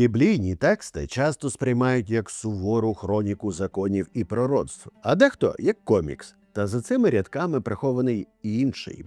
Біблійні тексти часто сприймають як сувору хроніку законів і пророцтв, а дехто як комікс. Та за цими рядками прихований інший.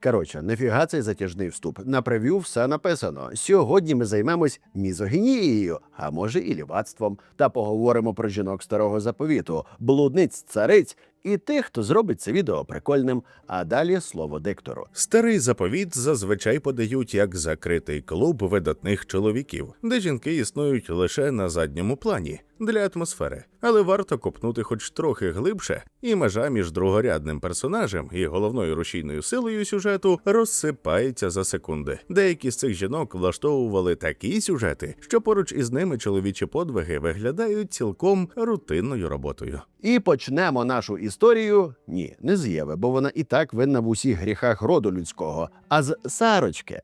Коротше, нафіга цей затяжний вступ. На прев'ю все написано. Сьогодні ми займемось мізогінією, а може і лівацтвом, та поговоримо про жінок старого заповіту, блудниць, цариць і тих, хто зробить це відео прикольним, а далі слово диктору. Старий заповіт зазвичай подають як закритий клуб видатних чоловіків, де жінки існують лише на задньому плані, для атмосфери. Але варто копнути хоч трохи глибше, і межа між другорядним персонажем і головною рушійною силою сюжету розсипається за секунди. Деякі з цих жінок влаштовували такі сюжети, що поруч із ними чоловічі подвиги виглядають цілком рутинною роботою. І почнемо нашу історію, не з Єви, бо вона і так винна в усіх гріхах роду людського, а з Сарочки.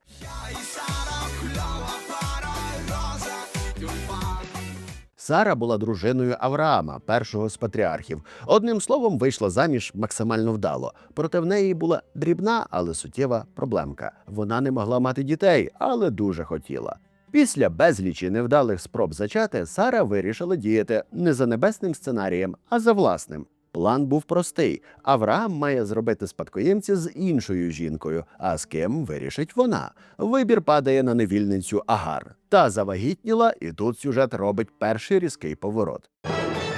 Сара була дружиною Авраама, першого з патріархів. Одним словом, вийшла заміж максимально вдало. Проте в неї була дрібна, але суттєва проблемка. Вона не могла мати дітей, але дуже хотіла. Після безлічі невдалих спроб зачати, Сара вирішила діяти не за небесним сценарієм, а за власним. План був простий. Авраам має зробити спадкоємця з іншою жінкою, а з ким вирішить вона. Вибір падає на невільницю Агар. Та завагітніла, і тут сюжет робить перший різкий поворот.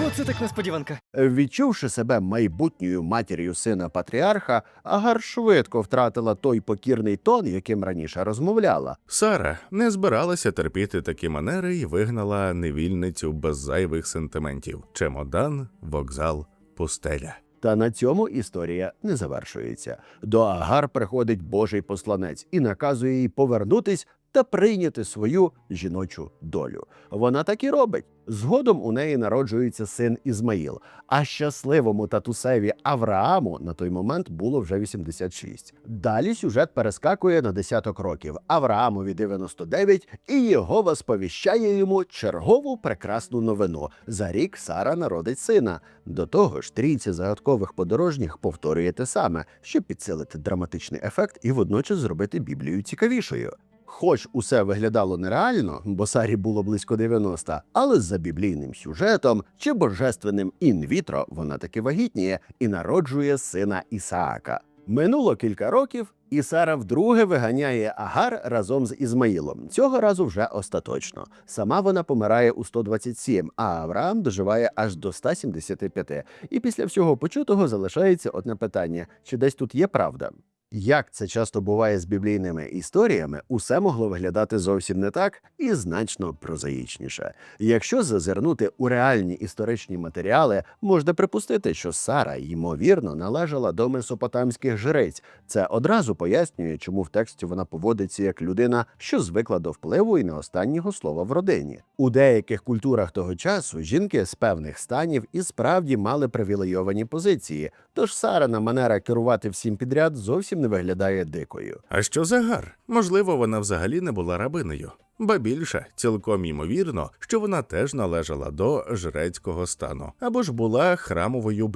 Оце так несподіванка. Відчувши себе майбутньою матір'ю сина патріарха, Агар швидко втратила той покірний тон, яким раніше розмовляла. Сара не збиралася терпіти такі манери і вигнала невільницю без зайвих сентиментів. Чемодан, вокзал, пустеля. Та на цьому історія не завершується. До Агар приходить Божий посланець і наказує їй повернутись та прийняти свою жіночу долю. Вона так і робить. Згодом у неї народжується син Ізмаїл, а щасливому татусеві Аврааму на той момент було вже 86. Далі сюжет перескакує на десяток років. Авраамові 99, і Єгова сповіщає йому чергову прекрасну новину. За рік Сара народить сина. До того ж, трійця загадкових подорожніх повторює те саме, щоб підсилити драматичний ефект і водночас зробити Біблію цікавішою. Хоч усе виглядало нереально, бо Сарі було близько 90, але за біблійним сюжетом чи божественним інвітро вона таки вагітніє і народжує сина Ісаака. Минуло кілька років, і Сара вдруге виганяє Агар разом з Ізмаїлом. Цього разу вже остаточно. Сама вона помирає у 127, а Авраам доживає аж до 175. І після всього почутого залишається одне питання – чи десь тут є правда? Як це часто буває з біблійними історіями, усе могло виглядати зовсім не так і значно прозаїчніше. Якщо зазирнути у реальні історичні матеріали, можна припустити, що Сара, ймовірно, належала до месопотамських жриць. Це одразу пояснює, чому в тексті вона поводиться як людина, що звикла до впливу і не останнього слова в родині. У деяких культурах того часу жінки з певних станів і справді мали привілейовані позиції, тож Сарина манера керувати всім підряд зовсім не виглядає дикою. А що за Агар? Можливо, вона взагалі не була рабинею. Ба більше, цілком ймовірно, що вона теж належала до жрецького стану. Або ж була храмовою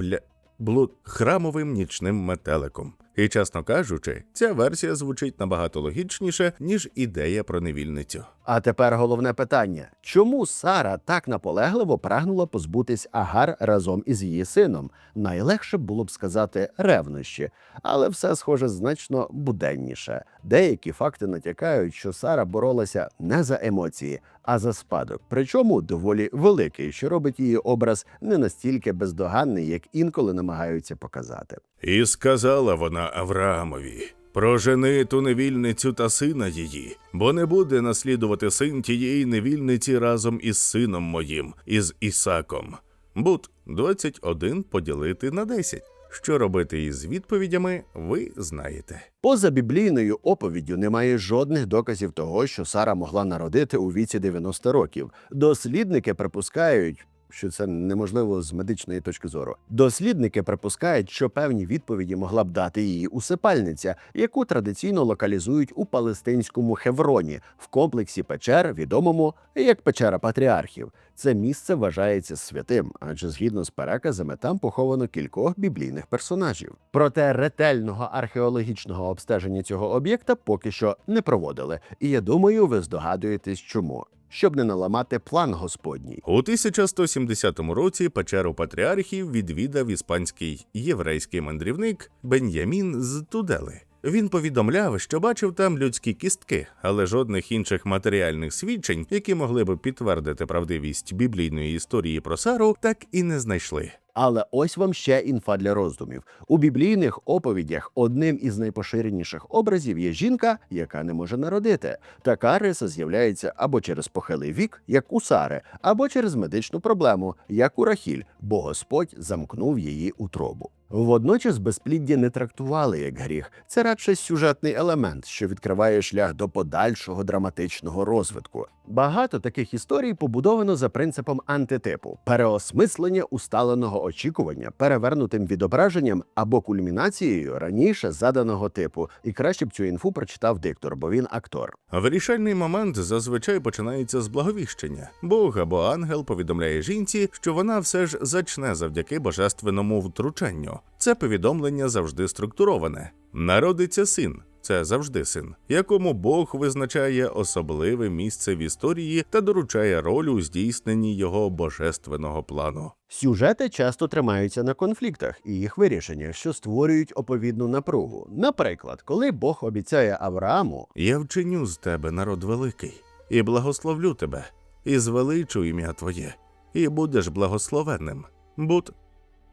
храмовим нічним метеликом. І, чесно кажучи, ця версія звучить набагато логічніше, ніж ідея про невільницю. А тепер головне питання. Чому Сара так наполегливо прагнула позбутись Агар разом із її сином? Найлегше було б сказати ревнощі, але все схоже значно буденніше. Деякі факти натякають, що Сара боролася не за емоції, а за спадок. Причому доволі великий, що робить її образ не настільки бездоганний, як інколи намагаються показати. І сказала вона Авраамові: «Прожени ту невільницю та сина її, бо не буде наслідувати син тієї невільниці разом із сином моїм, із Ісаком». Бут 21 поділити на 10. Що робити із відповідями, ви знаєте. Поза біблійною оповіддю немає жодних доказів того, що Сара могла народити у віці 90 років. Дослідники припускають, що це неможливо з медичної точки зору. Дослідники припускають, що певні відповіді могла б дати її усипальниця, яку традиційно локалізують у палестинському Хевроні, в комплексі печер, відомому як печера патріархів. Це місце вважається святим, адже згідно з переказами там поховано кількох біблійних персонажів. Проте ретельного археологічного обстеження цього об'єкта поки що не проводили. І я думаю, ви здогадуєтесь чому. щоб не наламати план Господній. У 1170 році печеру патріархів відвідав іспанський єврейський мандрівник Бен'ямін з Тудели. Він повідомляв, що бачив там людські кістки, але жодних інших матеріальних свідчень, які могли б підтвердити правдивість біблійної історії про Сару, так і не знайшли. Але ось вам ще інфа для роздумів. У біблійних оповідях одним із найпоширеніших образів є жінка, яка не може народити. Така риса з'являється або через похилий вік, як у Сари, або через медичну проблему, як у Рахіль, бо Господь замкнув її утробу. Водночас безпліддя не трактували як гріх. Це радше сюжетний елемент, що відкриває шлях до подальшого драматичного розвитку. Багато таких історій побудовано за принципом антитипу – переосмислення усталеного очікування перевернутим відображенням або кульмінацією раніше заданого типу. І краще б цю інфу прочитав диктор, бо він актор. Вирішальний момент зазвичай починається з благовіщення. Бог або ангел повідомляє жінці, що вона все ж зачне завдяки божественному втручанню. Це повідомлення завжди структуроване. Народиться син. Це завжди син, якому Бог визначає особливе місце в історії та доручає роль у здійсненні його божественного плану. Сюжети часто тримаються на конфліктах і їх вирішеннях, що створюють оповідну напругу. Наприклад, коли Бог обіцяє Аврааму «Я вчиню з тебе народ великий, і благословлю тебе, і звеличу ім'я твоє, і будеш благословенним». Буд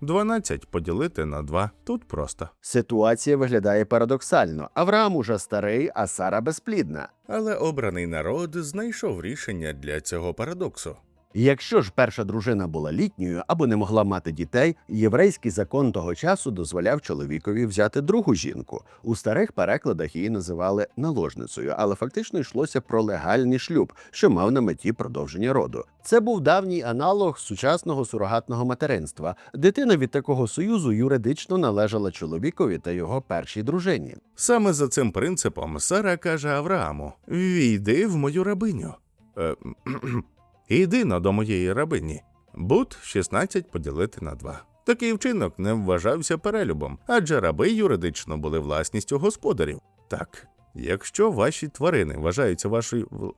12 поділити на 2. Тут просто. ситуація виглядає парадоксально. Авраам уже старий, а Сара безплідна. Але обраний народ знайшов рішення для цього парадоксу. Якщо ж перша дружина була літньою або не могла мати дітей, єврейський закон того часу дозволяв чоловікові взяти другу жінку. У старих перекладах її називали наложницею, але фактично йшлося про легальний шлюб, що мав на меті продовження роду. Це був давній аналог сучасного сурогатного материнства. Дитина від такого союзу юридично належала чоловікові та його першій дружині. Саме за цим принципом Сара каже Аврааму: «Війди в мою рабиню». Іди до моєї рабині. Буд 16 поділити на 2. Такий вчинок не вважався перелюбом, адже раби юридично були власністю господарів. Так, якщо ваші тварини вважаються вашою...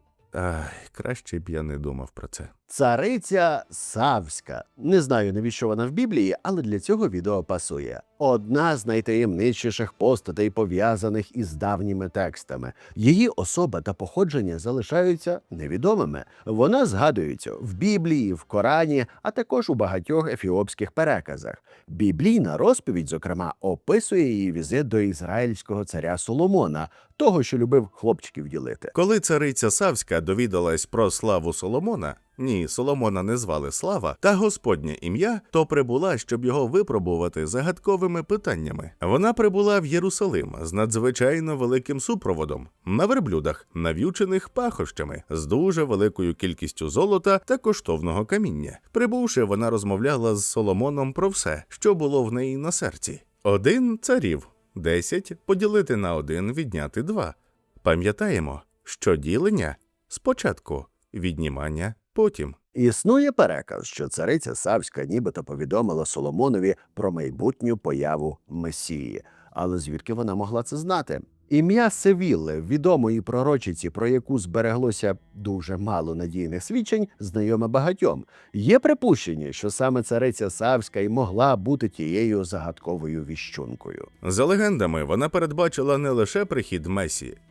краще б я не думав про це. Цариця Савська. Не знаю, навіщо вона в Біблії, але для цього відео пасує. Одна з найтаємничіших постатей, пов'язаних із давніми текстами. Її особа та походження залишаються невідомими. Вона згадується в Біблії, в Корані, а також у багатьох ефіопських переказах. Біблійна розповідь, зокрема, описує її візит до ізраїльського царя Соломона, того, що любив хлопчиків ділити. Коли цариця Савська довідалась про славу Соломона, ні, Соломона не звали Слава, та Господнє ім'я, то прибула, щоб його випробувати загадковими питаннями. Вона прибула в Єрусалим з надзвичайно великим супроводом, на верблюдах, нав'ючених пахощами, з дуже великою кількістю золота та коштовного каміння. Прибувши, вона розмовляла з Соломоном про все, що було в неї на серці. 1 царів, 10 поділити на 1 відняти 2. Пам'ятаємо, що ділення спочатку, віднімання потім. Існує переказ, що цариця Савська нібито повідомила Соломонові про майбутню появу Месії. Але звідки вона могла це знати? Ім'я Севілли, відомої пророчиці, про яку збереглося дуже мало надійних свідчень, знайоме багатьом. Є припущення, що саме цариця Савська й могла бути тією загадковою віщункою. За легендами, вона передбачила не лише прихід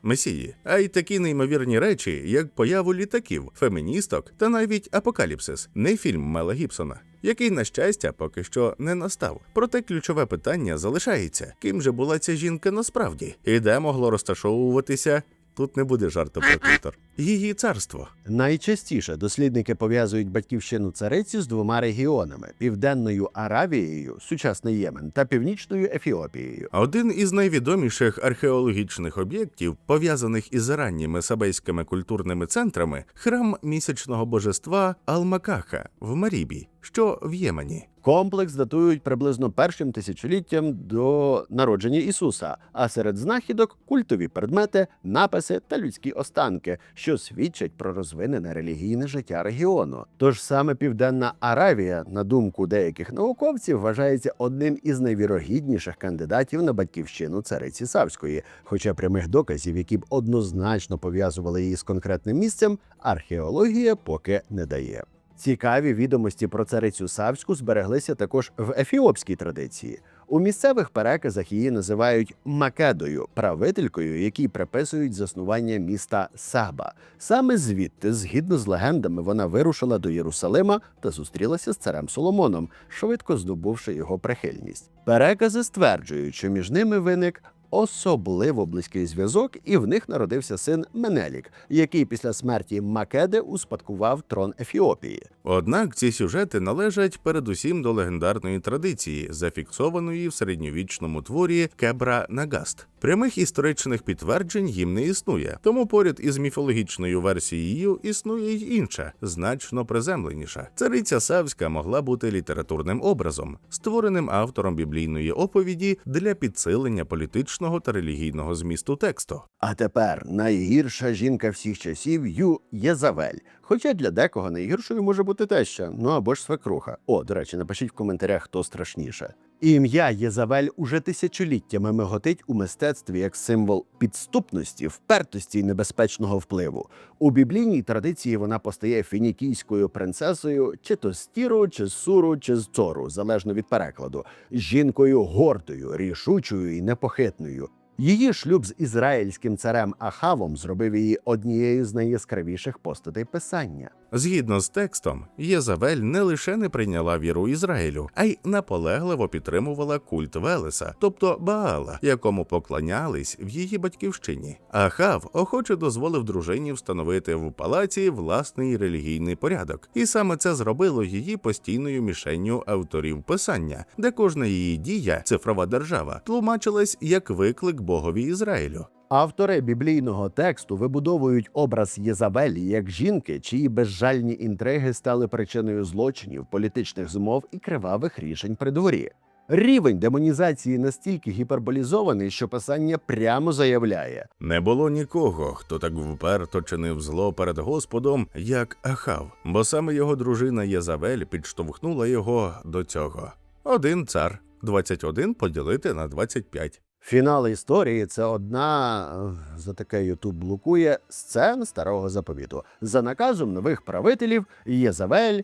Месії, а й такі неймовірні речі, як появу літаків, феміністок та навіть апокаліпсис, не фільм Мела Гібсона, який, на щастя, поки що не настав. Проте ключове питання залишається: ким же була ця жінка насправді? І де могло розташовуватися, тут не буде жарту про Твіттер, її царство? Найчастіше дослідники пов'язують батьківщину цариці з двома регіонами – Південною Аравією, сучасний Ємен, та Північною Ефіопією. Один із найвідоміших археологічних об'єктів, пов'язаних із ранніми сабейськими культурними центрами – храм місячного божества Алмакаха в Марібі, що в Ємені. Комплекс датують приблизно першим тисячоліттям до народження Ісуса, а серед знахідок культові предмети, написи та людські останки, що свідчать про розвинене релігійне життя регіону. Тож саме Південна Аравія, на думку деяких науковців, вважається одним із найвірогідніших кандидатів на батьківщину цариці Савської, хоча прямих доказів, які б однозначно пов'язували її з конкретним місцем, археологія поки не дає. Цікаві відомості про царицю Савську збереглися також в ефіопській традиції. У місцевих переказах її називають Македою, правителькою, якій приписують заснування міста Саба. Саме звідти, згідно з легендами, вона вирушила до Єрусалима та зустрілася з царем Соломоном, швидко здобувши його прихильність. Перекази стверджують, що між ними виник особливо близький зв'язок, і в них народився син Менелік, який після смерті Македи успадкував трон Ефіопії. Однак ці сюжети належать передусім до легендарної традиції, зафіксованої в середньовічному творі Кебра Нагаст. Прямих історичних підтверджень їм не існує, тому поряд із міфологічною версією існує й інша, значно приземленіша. Цариця Савська могла бути літературним образом, створеним автором біблійної оповіді для підсилення політичного та релігійного змісту тексту. А тепер найгірша жінка всіх часів Єзавель. Хоча для декого найгіршою може бути теща, ну або ж свекруха. О, до речі, напишіть в коментарях, хто страшніше. Ім'я Єзавель уже тисячоліттями миготить у мистецтві як символ підступності, впертості й небезпечного впливу. У біблійній традиції вона постає фінікійською принцесою чи то з Тіру, чи з Суру, чи з Цору, залежно від перекладу. Жінкою гордою, рішучою і непохитною. Її шлюб з ізраїльським царем Ахавом зробив її однією з найяскравіших постатей Писання. Згідно з текстом, Єзавель не лише не прийняла віру Ізраїлю, а й наполегливо підтримувала культ Велеса, тобто Баала, якому поклонялись в її батьківщині. Ахав охоче дозволив дружині встановити в палаці власний релігійний порядок, і саме це зробило її постійною мішенню авторів Писання, де кожна її дія, цифрова держава, тлумачилась як виклик Богові Ізраїлю. Автори біблійного тексту вибудовують образ Єзавелі як жінки, чиї безжальні інтриги стали причиною злочинів, політичних змов і кривавих рішень при дворі. Рівень демонізації настільки гіперболізований, що Писання прямо заявляє: Не було нікого, хто так вперто чинив зло перед Господом, як Ахав, бо саме його дружина Єзавель підштовхнула його до цього. 1 Цар 21 поділити на 25. Фінал історії – це одна, за таке Ютуб блокує, сцен Старого Заповіту. За наказом нових правителів Єзавель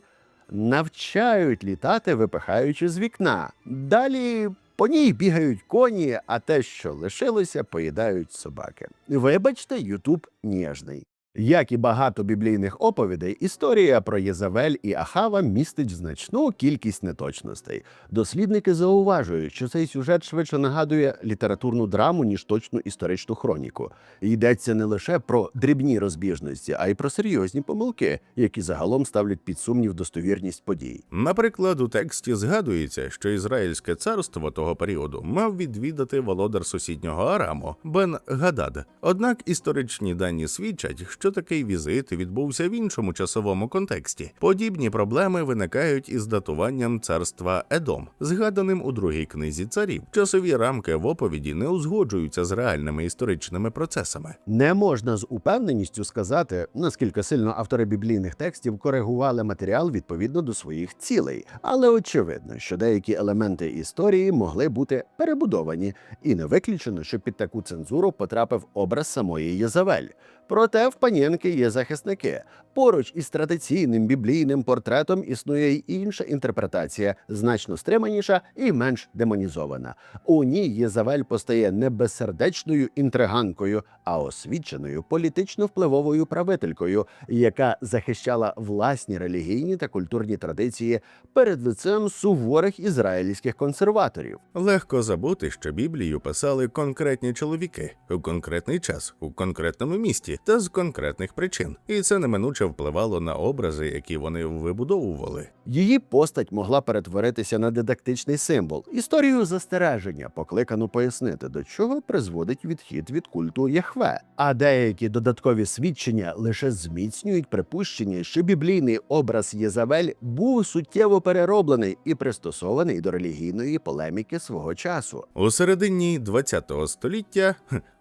навчають літати, випихаючи з вікна. Далі по ній бігають коні, а те, що лишилося, поїдають собаки. Вибачте, Ютуб ніжний. Як і багато біблійних оповідей, історія про Єзавель і Ахава містить значну кількість неточностей. Дослідники зауважують, що цей сюжет швидше нагадує літературну драму, ніж точну історичну хроніку. Йдеться не лише про дрібні розбіжності, а й про серйозні помилки, які загалом ставлять під сумнів достовірність подій. Наприклад, у тексті згадується, що Ізраїльське царство того періоду мав відвідати володар сусіднього Араму Бен-Гадад. Однак історичні дані свідчать, що такий візит відбувся в іншому часовому контексті. Подібні проблеми виникають із датуванням царства Едом, згаданим у другій книзі царів. Часові рамки в оповіді не узгоджуються з реальними історичними процесами. Не можна з упевненістю сказати, наскільки сильно автори біблійних текстів коригували матеріал відповідно до своїх цілей. Але очевидно, що деякі елементи історії могли бути перебудовані, і не виключено, що під таку цензуру потрапив образ самої Єзавель. Проте в панінки є захисники. Поруч із традиційним біблійним портретом існує й інша інтерпретація, значно стриманіша і менш демонізована. У ній Єзавель постає не безсердечною інтриганкою, а освіченою політично-впливовою правителькою, яка захищала власні релігійні та культурні традиції перед лицем суворих ізраїльських консерваторів. Легко забути, що Біблію писали конкретні чоловіки у конкретний час, у конкретному місті, контексті та з конкретних причин, і це неминуче впливало на образи, які вони вибудовували. Її постать могла перетворитися на дидактичний символ, історію застереження, покликану пояснити, до чого призводить відхід від культу Яхве. А деякі додаткові свідчення лише зміцнюють припущення, що біблійний образ Єзавель був суттєво перероблений і пристосований до релігійної полеміки свого часу. У середині 20-го століття,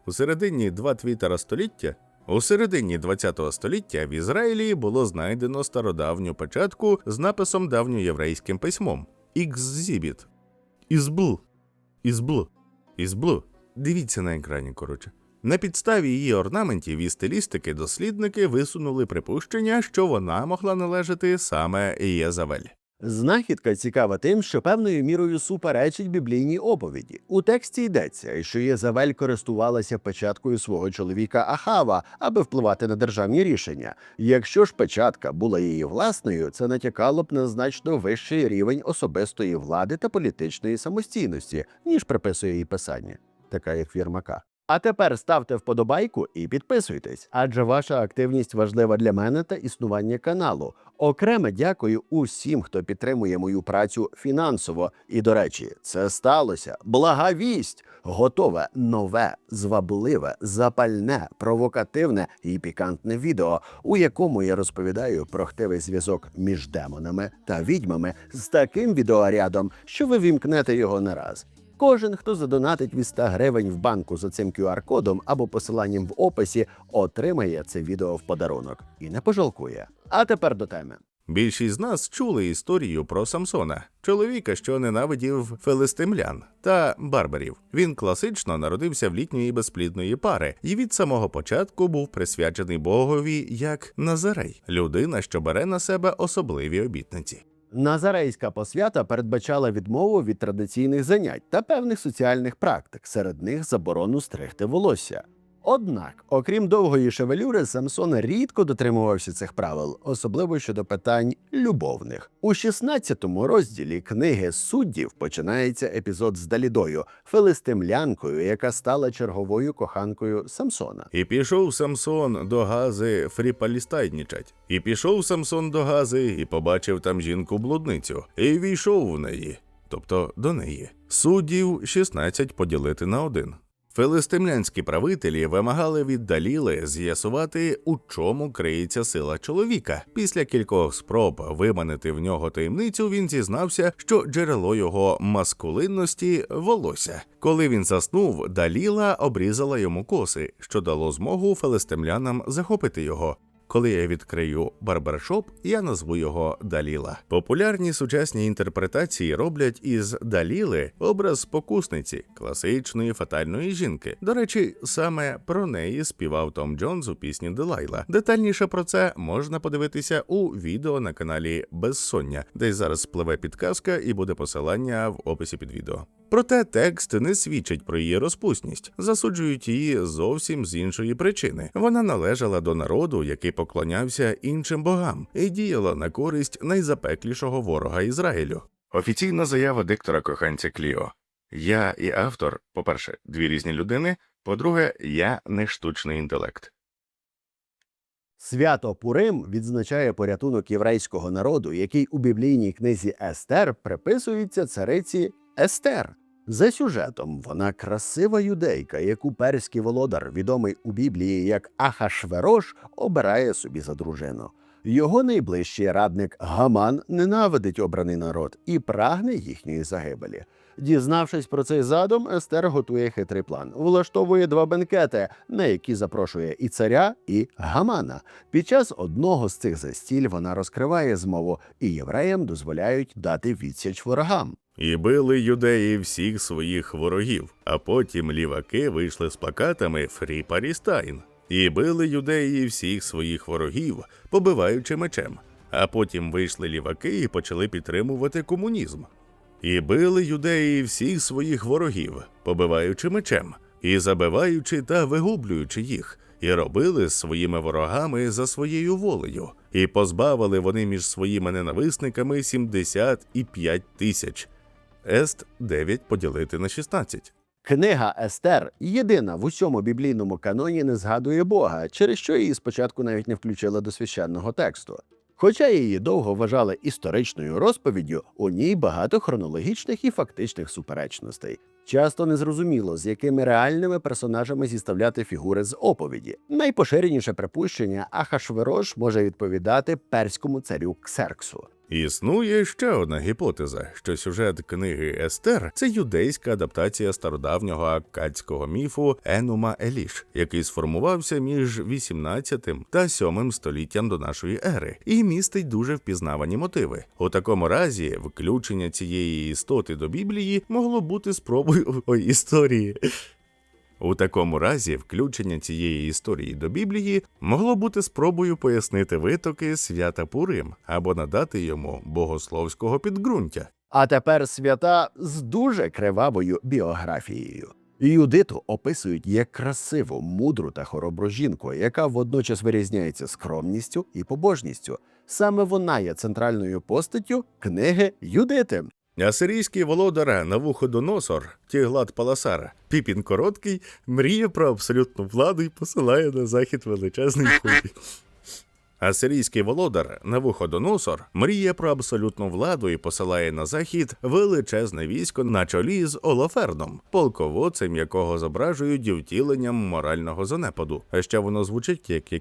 у середині 20-го століття в Ізраїлі було знайдено стародавню печатку з написом давньоєврейським письмом «Ікзібіт». Ізблу. Дивіться на екрані, коротше. На підставі її орнаментів і стилістики дослідники висунули припущення, що вона могла належати саме Єзавель. Знахідка цікава тим, що певною мірою суперечить біблійній оповіді. У тексті йдеться, що Єзавель користувалася печаткою свого чоловіка Ахава, аби впливати на державні рішення. Якщо ж печатка була її власною, це натякало б на значно вищий рівень особистої влади та політичної самостійності, ніж приписує її писання, така як в Єрмака. А тепер ставте вподобайку і підписуйтесь, адже ваша активність важлива для мене та існування каналу. Окреме дякую усім, хто підтримує мою працю фінансово. І, до речі, це сталося. Блага вість! Готове, нове, звабливе, запальне, провокативне і пікантне відео, у якому я розповідаю про хтивий зв'язок між демонами та відьмами з таким відеорядом, що ви вімкнете його не раз. Кожен, хто задонатить від 100 гривень в банку за цим QR-кодом або посиланням в описі, отримає це відео в подарунок. І не пожалкує. А тепер до теми. Більшість з нас чули історію про Самсона, чоловіка, що ненавидів филистимлян та барбарів. Він класично народився в літньої безплідної пари і від самого початку був присвячений Богові як Назарей – людина, що бере на себе особливі обітниці. Назарейська посвята передбачала відмову від традиційних занять та певних соціальних практик, серед них заборону стригти волосся. Однак, окрім довгої шевелюри, Самсон рідко дотримувався цих правил, особливо щодо питань любовних. У 16-му розділі книги Суддів починається епізод з Далідою, филистимлянкою, яка стала черговою коханкою Самсона. І пішов Самсон до Гази фріпалістайнічать. І побачив там жінку-блудницю, і війшов в неї, тобто до неї. Суддів 16 поділити на 1. Филистимлянські правителі вимагали від Даліли з'ясувати, у чому криється сила чоловіка. Після кількох спроб виманити в нього таємницю, він зізнався, що джерело його маскулинності – волосся. Коли він заснув, Даліла обрізала йому коси, що дало змогу филистимлянам захопити його. Коли я відкрию барбершоп, я назву його Даліла. Популярні сучасні інтерпретації роблять із Даліли образ спокусниці, класичної фатальної жінки. До речі, саме про неї співав Том Джонс у пісні «Делайла». Детальніше про це можна подивитися у відео на каналі «Безсоння», де зараз спливе підказка і буде посилання в описі під відео. Проте текст не свідчить про її розпусність, засуджують її зовсім з іншої причини. Вона належала до народу, який поклонявся іншим богам і діяла на користь найзапеклішого ворога Ізраїлю. Офіційна заява диктора-коханця Кліо. Я і автор, по-перше, дві різні людини, по-друге, я не штучний інтелект. Свято Пурим відзначає порятунок єврейського народу, який у біблійній книзі Естер приписується цариці Естер. За сюжетом, вона красива юдейка, яку перський володар, відомий у Біблії як Ахашверош, обирає собі за дружину. Його найближчий радник Гаман ненавидить обраний народ і прагне їхньої загибелі. Дізнавшись про цей задум, Естер готує хитрий план. Влаштовує 2 бенкети, на які запрошує і царя, і Гамана. Під час одного з цих застіль вона розкриває змову, і євреям дозволяють дати відсіч ворогам. І били юдеї всіх своїх ворогів, а потім ліваки вийшли з плакатами «Фрі Палістайн». І били юдеї всіх своїх ворогів, побиваючи мечем, а потім вийшли ліваки і почали підтримувати комунізм. І били юдеї всіх своїх ворогів, побиваючи мечем, і забиваючи та вигублюючи їх, і робили з своїми ворогами за своєю волею, і позбавили вони між своїми ненависниками 75 тисяч. Ест 9 поділити на 16. Книга Естер єдина в усьому біблійному каноні не згадує Бога, через що її спочатку навіть не включили до священного тексту. Хоча її довго вважали історичною розповіддю, у ній багато хронологічних і фактичних суперечностей. Часто незрозуміло, з якими реальними персонажами зіставляти фігури з оповіді. Найпоширеніше припущення Ахашверош може відповідати перському царю Ксерксу. Існує ще одна гіпотеза, що сюжет книги Естер – це юдейська адаптація стародавнього аккадського міфу Енума Еліш, який сформувався між 18 та 7 століттям до нашої ери і містить дуже впізнавані мотиви. У такому разі включення цієї істоти до Біблії могло бути спробою історії. У такому разі включення цієї історії до Біблії могло бути спробою пояснити витоки свята Пурим або надати йому богословського підґрунтя. А тепер свята з дуже кривавою біографією. Юдиту описують як красиву, мудру та хоробру жінку, яка водночас вирізняється скромністю і побожністю. Саме вона є центральною постаттю книги Юдити. Асирійський володар Навуходоносор, Тіглат-Паласар, Піпін Короткий, мріє про абсолютну владу і посилає на захід величезний хобі. Асирійський володар Навуходоносор мріє про абсолютну владу і посилає на захід величезне військо на чолі з Олоферном, полководцем якого зображують втіленням морального занепаду. А ще воно звучить як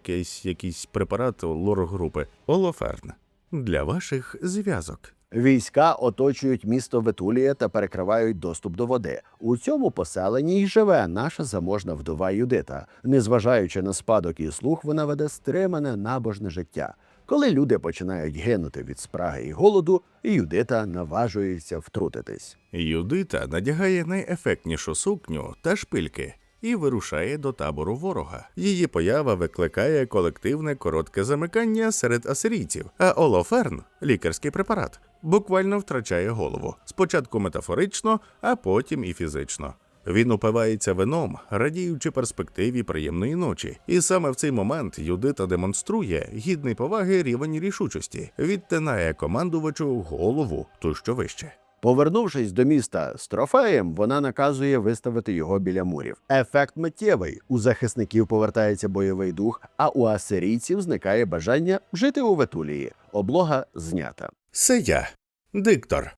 якийсь препарат лор-групи. Олоферн. Для ваших зв'язок. Війська оточують місто Ветулія та перекривають доступ до води. У цьому поселенні й живе наша заможна вдова Юдита. Незважаючи на спадок і слух, вона веде стримане, набожне життя. Коли люди починають гинути від спраги і голоду, Юдита наважується втрутитись. Юдита надягає найефектнішу сукню та шпильки і вирушає до табору ворога. Її поява викликає колективне коротке замикання серед асирійців, а Олоферн – лікарський препарат, буквально втрачає голову. Спочатку метафорично, а потім і фізично. Він упивається вином, радіючи перспективі приємної ночі. І саме в цей момент Юдита демонструє гідний поваги рівень рішучості, відтинає командувачу голову ту, що вище. Повернувшись до міста з трофеєм, вона наказує виставити його біля мурів. Ефект миттєвий. У захисників повертається бойовий дух, а у асирійців зникає бажання жити у Ветулії. Облога знята. Це я, диктор.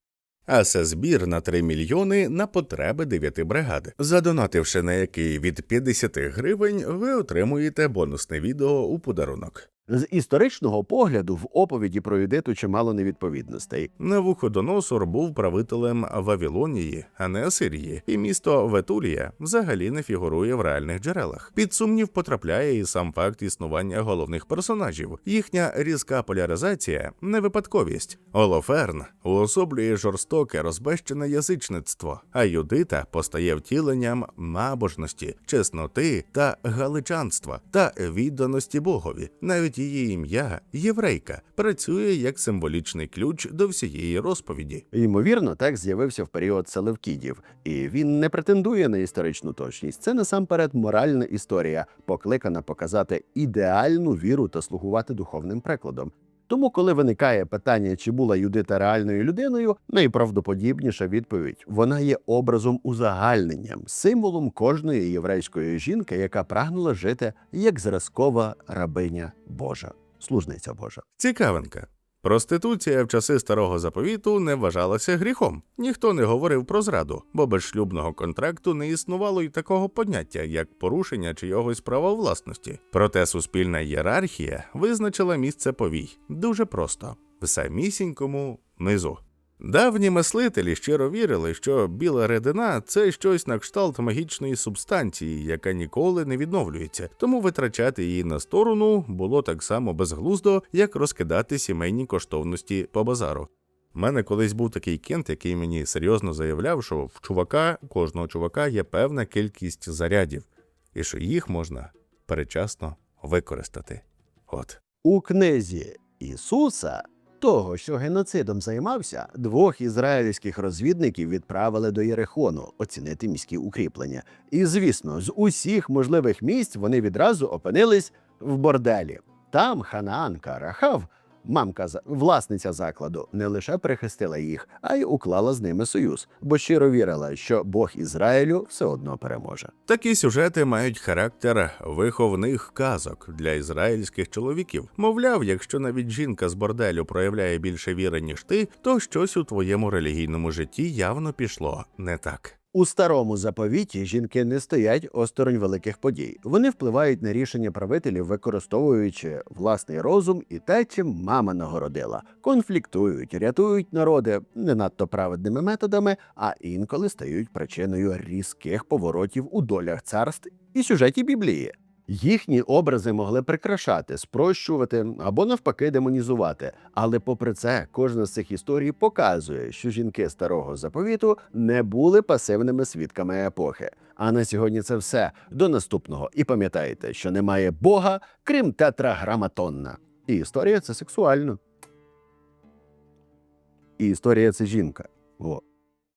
А це збір на 3 мільйони на потреби 9 бригад. Задонативши на який від 50 гривень, ви отримуєте бонусне відео у подарунок. З історичного погляду в оповіді про Юдиту чимало невідповідностей. Навуходоносор був правителем Вавилонії, а не Асирії, і місто Ветулія взагалі не фігурує в реальних джерелах. Під сумнів потрапляє і сам факт існування головних персонажів. Їхня різка поляризація – не випадковість. Олоферн уособлює жорстоке, розбещене язичництво, а Юдита постає втіленням набожності, чесноти та галичанства, та відданості Богові. Навіть її ім'я, єврейка, працює як символічний ключ до всієї розповіді. Ймовірно, текст з'явився в період селевкідів, і він не претендує на історичну точність. Це насамперед моральна історія, покликана показати ідеальну віру та слугувати духовним прикладом. Тому, коли виникає питання, чи була Юдита реальною людиною, найправдоподібніша відповідь – вона є образом узагальненням, символом кожної єврейської жінки, яка прагнула жити як зразкова рабиня Божа, служниця Божа. Цікавинка. Проституція в часи Старого Заповіту не вважалася гріхом. Ніхто не говорив про зраду, бо без шлюбного контракту не існувало й такого поняття, як порушення чийогось права власності. Проте суспільна ієрархія визначила місце повій. Дуже просто. В самісінькому низу. Давні мислителі щиро вірили, що біла рідина – це щось на кшталт магічної субстанції, яка ніколи не відновлюється, тому витрачати її на сторону було так само безглуздо, як розкидати сімейні коштовності по базару. У мене колись був такий кент, який мені серйозно заявляв, що у кожного чувака є певна кількість зарядів, і що їх можна передчасно використати. От. У книзі Ісуса, того, що геноцидом займався, 2 ізраїльських розвідників відправили до Єрихону оцінити міські укріплення. І, звісно, з усіх можливих місць вони відразу опинились в борделі. Там ханаанка Рахав Мамка, власниця закладу, не лише прихистила їх, а й уклала з ними союз, бо щиро вірила, що Бог Ізраїлю все одно переможе. Такі сюжети мають характер виховних казок для ізраїльських чоловіків. Мовляв, якщо навіть жінка з борделю проявляє більше віри, ніж ти, то щось у твоєму релігійному житті явно пішло не так. У старому заповіті жінки не стоять осторонь великих подій. Вони впливають на рішення правителів, використовуючи власний розум і те, чим мама нагородила. Конфліктують, рятують народи не надто праведними методами, а інколи стають причиною різких поворотів у долях царств і сюжеті Біблії. Їхні образи могли прикрашати, спрощувати або навпаки демонізувати. Але попри це, кожна з цих історій показує, що жінки старого заповіту не були пасивними свідками епохи. А на сьогодні це все. До наступного. І пам'ятайте, що немає Бога, крім тетраграматонна. І історія – це сексуально. І історія – це жінка. Во.